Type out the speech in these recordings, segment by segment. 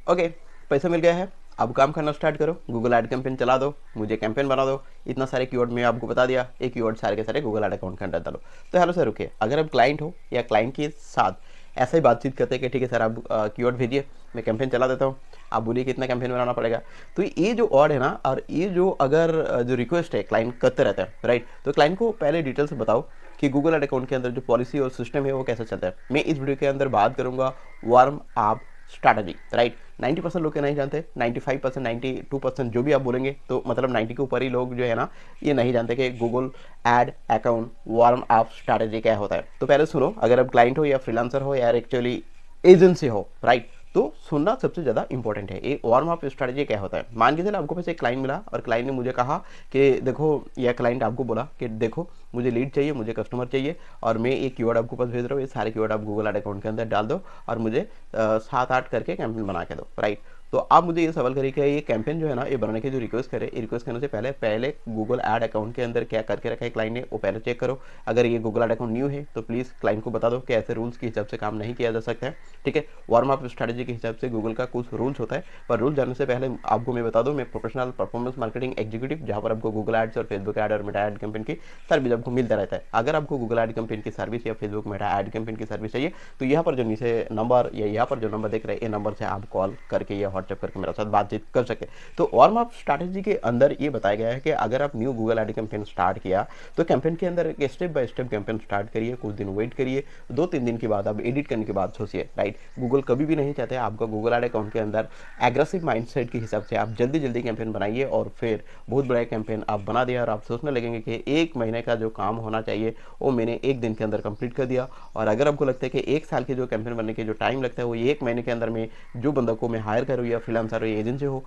Okay, पैसा मिल गया है, अब काम करना स्टार्ट करो, गूगल ऐड कैंपेन चला दो, मुझे कैंपेन बना दो। इतना सारे कीवर्ड मैं आपको बता दिया, एक कीवर्ड सारे के सारे गूगल ऐड अकाउंट के अंदर डालो। तो हेलो सर, रुकिए, अगर आप क्लाइंट हो या क्लाइंट के साथ ऐसा ही बातचीत करते हैं कि ठीक है सर आप कीवर्ड भेजिए, मैं कैंपेन चला देता हूँ, आप बोलिए कितना कैंपेन बनाना पड़ेगा। तो ये जो ऑड है ना, और ये जो अगर जो रिक्वेस्ट है क्लाइंट करते रहता है, राइट, तो क्लाइंट को पहले डिटेल से बताओ कि गूगल ऐड अकाउंट के अंदर जो पॉलिसी और सिस्टम है वो कैसे चलता है। मैं इस वीडियो के अंदर बात करूंगा वार्म अप स्ट्रैटेजी, राइट। 90% लोग के नहीं जानते, 95%, 92% जो भी आप बोलेंगे, तो मतलब 90 के ऊपर ही लोग जो है ना ये नहीं जानते कि Google add account warm up strategy क्या होता है। तो पहले सुनो, अगर आप क्लाइंट हो या फ्रीलांसर हो या एक्चुअली एजेंसी हो, राइट, तो सुनना सबसे ज़्यादा इंपॉर्टेंट है। एक वार्म अप स्ट्रैटेजी क्या होता है। मान के चलो आपको पास एक क्लाइंट मिला और क्लाइंट ने मुझे कहा कि देखो, या क्लाइंट आपको बोला कि देखो मुझे लीड चाहिए, मुझे कस्टमर चाहिए, और मैं एक कीवर्ड आपको पास भेज रहा हूँ, ये सारे कीवर्ड आप गूगल ऐड अकाउंट के अंदर डाल दो और मुझे 7-8 करके कैंपेन बना के दो, राइट। तो आप मुझे ये सवाल करिए कि ये कैंपेन जो है ना ये बनाने की जो रिक्वेस्ट करे, रिक्वेस्ट करने से पहले पहले गूगल ऐड अकाउंट के अंदर क्या करके रखा है क्लाइंट ने, वो पहले चेक करो। अगर ये गूगल ऐड अकाउंट न्यू है तो प्लीज़ क्लाइंट को बता दो कि ऐसे रूल्स के हिसाब से काम नहीं किया जा सकता है, ठीक है। वार्म अप स्ट्रैटेजी के हिसाब से गूगल का कुछ रूल्स होता है, पर रूल जानने से पहले आपको मैं बता दूं, मैं प्रोफेशनल परफॉर्मेंस मार्केटिंग एग्जीक्यूटिव, जहां पर आपको गूगल एड्स और फेसबुक ऐड और मेटा ऐड कैंपेन की सर्विस आपको मिलता रहता है। अगर आपको गूगल ऐड कैंपेन की सर्विस या फेसबुक मेटा ऐड कैंपेन की सर्विस चाहिए तो यहाँ पर जो नीचे नंबर या यहाँ पर जो नंबर देख रहे हैं, ये नंबर से आप कॉल करके या व्हाट्सएप करके मेरे साथ बातचीत कर सके। तो वार्म अप स्ट्रैटेजी के अंदर ये बताया गया है कि अगर आप new Google add campaign start किया तो कैंपेन के अंदर एक step by step campaign start करिए, कुछ दिन वेट करिए, 2-3 दिन के बाद आप एडिट करने के बाद सोचिए, राइट। गूगल कभी भी नहीं चाहते आपका गूगल ऐड अकाउंट के अंदर एग्रेसिव माइंडसेट के हिसाब से आप जल्दी जल्दी कैंपेन बनाइए और फिर बहुत बड़ा कैंपेन आप बना दिया और आप सोचने लगेंगे कि एक महीने का जो काम होना चाहिए वो मैंने एक दिन के अंदर कंप्लीट कर दिया। और अगर आपको लगता है कि एक साल के जो कैंपेन बनने के जो टाइम लगता है वो एक महीने के अंदर में जो बंदा को मैं हायर करूँ या फ्रीलांसर हो या एजेंसी हो,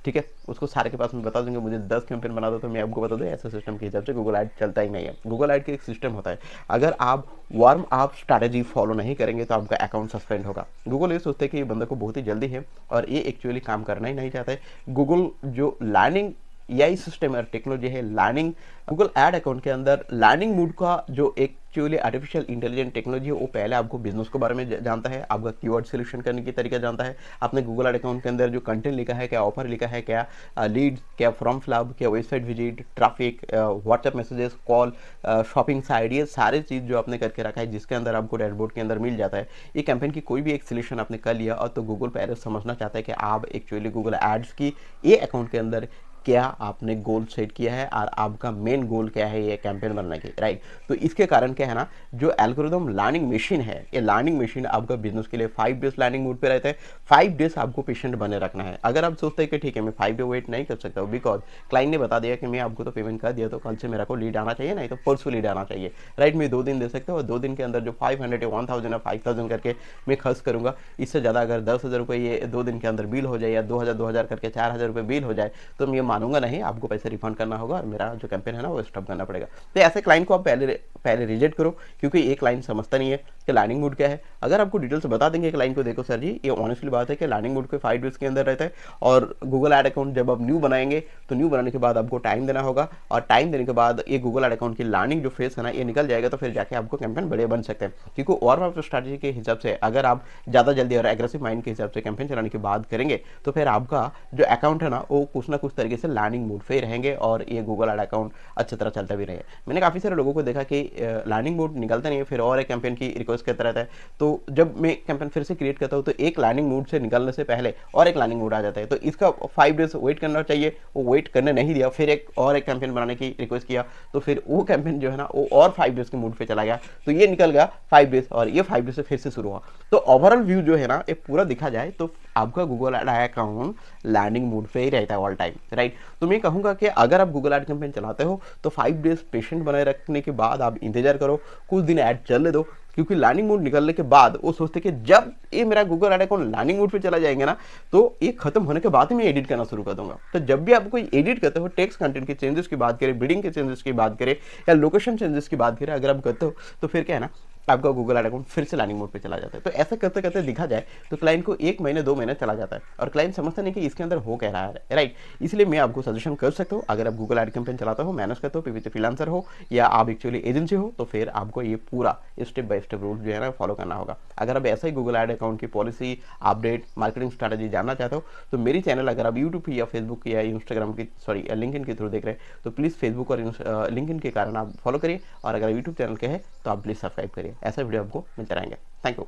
ठीक है, उसको सारे के पास मैं बता दूंगा मुझे 10 कैंपेन बना दो, तो मैं आपको बता दूं ऐसे सिस्टम के हिसाब से गूगल ऐड चलता ही नहीं है। गूगल ऐड का एक सिस्टम होता है, अगर आप वार्म अप स्ट्रैटेजी फॉलो नहीं करेंगे तो आपका अकाउंट सस्पेंड होगा। गूगल ये सोचते हैं कि ये बंदे को बहुत ही जल्दी है और ये एक्चुअली काम करना ही नहीं चाहता है। गूगल जो लर्निंग एआई सिस्टम और टेक्नोलॉजी है लर्निंग, गूगल ऐड अकाउंट के अंदर लर्निंग मूड का जो एक्चुअली आर्टिफिशियल इंटेलिजेंट टेक्नोलॉजी है वो पहले आपको बिजनेस के बारे में जानता है, आपका कीवर्ड सिलेक्शन करने की तरीका जानता है, आपने गूगल ऐड अकाउंट के अंदर जो कंटेंट लिखा है, क्या ऑफर लिखा है, क्या लीड, क्या फॉर्म फिलअप, क्या website visit, traffic, WhatsApp messages, call, shopping site, ये सारी चीज़ जो आपने करके रखा है जिसके अंदर आपको डैशबोर्ड के अंदर मिल जाता है। ये कैंपेन की कोई भी एक सिलेक्शन आपने कर लिया और तो गूगल पहले समझना चाहता है कि आप एक्चुअली गूगल एड्स की ये अकाउंट के अंदर क्या आपने गोल सेट किया है और आपका मेन गोल क्या है ये कैंपेन बनने की, राइट। तो इसके कारण क्या है ना, जो एल्गोरिदम लर्निंग मशीन है, ये लर्निंग मशीन आपका बिजनेस के लिए 5 डेज लर्निंग मूड पे रहता है। 5 डेज आपको पेशेंट बने रखना है। अगर आप सोचते हैं कि ठीक है मैं 5 डे वेट नहीं कर सकता हूँ बिकॉज क्लाइंट ने बता दिया कि मैं आपको तो पेमेंट कर दिया तो कल से मेरा को लीड आना चाहिए, नहीं तो परसों लीड आना चाहिए, राइट। मैं 2 दिन दे सकता हूँ और 2 दिन के अंदर जो 500 या 1000 या 5000 करके मैं खर्च करूंगा, इससे ज़्यादा अगर 10,000 रुपये ये 2 दिन के अंदर बिल हो जाए या 2000 करके 4000 रुपये बिल हो जाए तो मैं मानूंगा नहीं, आपको पैसे रिफंड करना होगा और मेरा जो कैंपेन है ना वो स्टॉप करना पड़ेगा। तो ऐसे क्लाइंट को आप पहले रिजेक्ट करो, क्योंकि एक क्लाइंट समझता नहीं है कि लर्निंग मूड क्या है। अगर आपको डिटेल्स बता देंगे क्लाइंट को, देखो सर जी ये ऑनेस्टली बात है कि लर्निंग मूड को 5 डेज के अंदर रहता है और गूगल ऐड अकाउंट जब आप न्यू बनाएंगे तो न्यू बनाने के बाद आपको टाइम देना होगा और टाइम देने के बाद ये गूगल ऐड अकाउंट की लर्निंग जो फेस है ना ये निकल जाएगा, तो फिर जाके आपको कैंपेन बड़े बन सकते हैं। क्योंकि वार्म अप स्ट्रैटेजी के हिसाब से अगर आप ज़्यादा जल्दी और एग्रेसिव माइंड के हिसाब से कैंपेन चलाने की बात करेंगे तो फिर आपका जो अकाउंट है ना वो कुछ ना कुछ तरीके से लर्निंग मूड पे रहेंगे और ये गूगल ऐड अकाउंट अच्छी तरह चलता भी रहे। मैंने काफ़ी सारे लोगों को देखा कि लर्निंग मूड निकलता नहीं है, फिर और एक कैंपेन की रिक्वेस्ट करता रहता है। तो जब मैं कैंपेन फिर से क्रिएट करता हूँ तो एक लर्निंग मूड से निकलने से पहले और एक लर्निंग मूड आ जाता है, तो इसका 5 डेज वेट करना चाहिए। वो वेट करने नहीं दिया, फिर एक और एक कैंपेन बनाने की रिक्वेस्ट किया तो फिर वो कैंपेन जो है ना वो और 5 डेज के मूड पे चला गया, तो ये निकल गया 5 डेज और ये 5 डेज से फिर से शुरू हुआ। तो ओवरऑल व्यू जो है ना ये पूरा दिखा जाए तो आपका Google add account learning mood पे ही रहता है ऑल टाइम, राइट। तो मैं कहूँगा कि अगर आप गूगल ऐड कैंपेन चलाते हो तो 5 डेज पेशेंट बनाए रखने के बाद आप इंतजार करो, कुछ दिन ऐड चलने दो, क्योंकि लर्निंग मूड निकलने के बाद वो सोचते कि जब ये मेरा Google add account learning mood पे चला जाएंगे ना तो ये खत्म होने के बाद ही मैं एडिट करना शुरू कर दूंगा। तो जब भी आप कोई एडिट करते हो, टेक्स्ट कंटेंट के चेंजेस की बात करें, बिल्डिंग के चेंजेस की बात करें या लोकेशन चेंजेस की बात करें, अगर आप करते हो तो फिर क्या है ना आपका गूगल ऐड अकाउंट फिर से लर्निंग मोड पे चला जाता है। तो ऐसा करते करते दिखा जाए तो क्लाइंट को 1 महीने 2 महीने चला जाता है और क्लाइंट समझता नहीं कि इसके अंदर हो कह रहा है, राइट। इसलिए मैं आपको सजेशन कर सकता हूँ, अगर आप गूगल ऐड कैंपेन चलाते हो, मैनेज करते हो, पीपीसी फ्रीलांसर हो या आप एक्चुअली एजेंसी हो, तो फिर आपको ये पूरा स्टेप बाय स्टेप रूल जो है ना फॉलो करना होगा। अगर आप ऐसा ही गूगल ऐड अकाउंट की पॉलिसी, अपडेट, मार्केटिंग स्ट्रैटेजी जानना चाहते हो तो मेरी चैनल अगर आप यूट्यूब या फेसबुक या इंस्टाग्राम की लिंक्डइन के थ्रू देख रहे हैं तो प्लीज़ फेसबुक और लिंक्डइन के कारण आप फॉलो करिए, और अगर यूट्यूब चैनल के हैं तो आप प्लीज़ सब्सक्राइब करिए। ऐसा वीडियो आपको मिलते रहेंगे। Thank you.